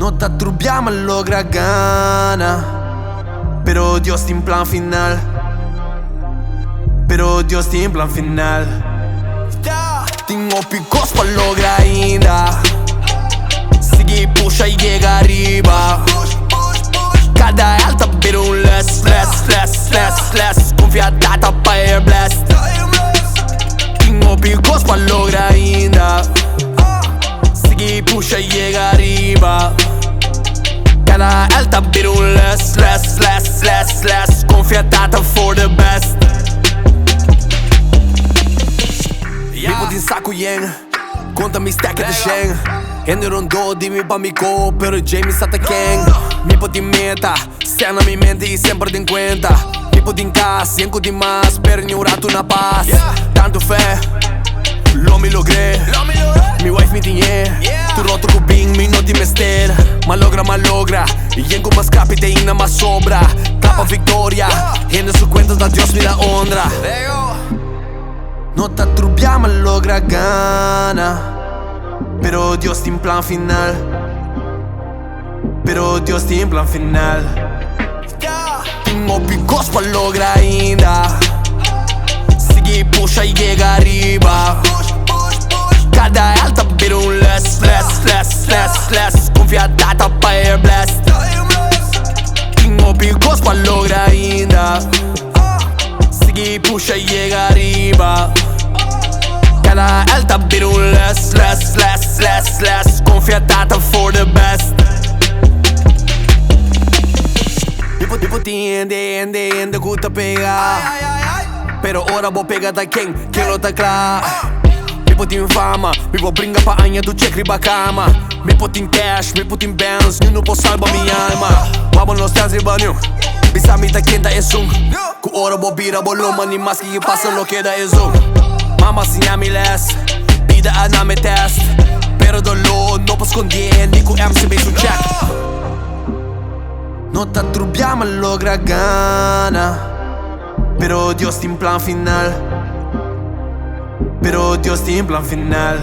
No te trubiam logra gana, pero Dios tiene un plan final. Pero Dios tiene un plan final. Tengo picos para lograr ainda. Sigue, puxa y llega arriba. Cada alta vira un less. Confiada para ir blessed. Tengo picos para lograr ainda. Sigue, puxa y llega arriba. Cada alta vira un less. Confiada for the best. People din saco yen, conta mi stack at the shen. Händer rondo di mi pa mi ko, pero Jamie sata ken. Mi po din meta, sta na mi mente y siempre din cuenta. Mi po din cas, yenko di mas, per ignorato una paz. Tanto fe, lo mi logré. Mi wife mi tiene, tu roto con bing, mi no di mester. Malogra, y yenko mas capite y na mas sobra. Capa victoria, en su cuentas da Dios mi la honra. No te trubiam logra gana, pero Dios tiene un plan final. Pero Dios tiene un plan final. Tengo picos para lograr ainda. Sigue, puxa y llega arriba. Cada alta vira un less. Confiada para ir blessed. Tengo picos para lograr ainda. Sigue, puxa y llega arriba. Cada alta vira un less. Confiada for the best. Tipo ende guta pega. Pero ora vou pegar da quem não tá claro. Tipo tem fama, me vou brincar pra anha do check riba cama. Me put in cash, me put in bands, não posso salvar minha alma. Vamos nos trans riba new. Bisa mi ta quenta é zoom. Ku ora vou vira volume, ni mais que passa lo que da é zoom. Mama sinha mi less, vida a na me test. Pero dolor, não posso esconder, ni ku MC bem su check. No te trubiam logra gana, pero Dios tiene un plan final. Pero Dios tiene un plan final.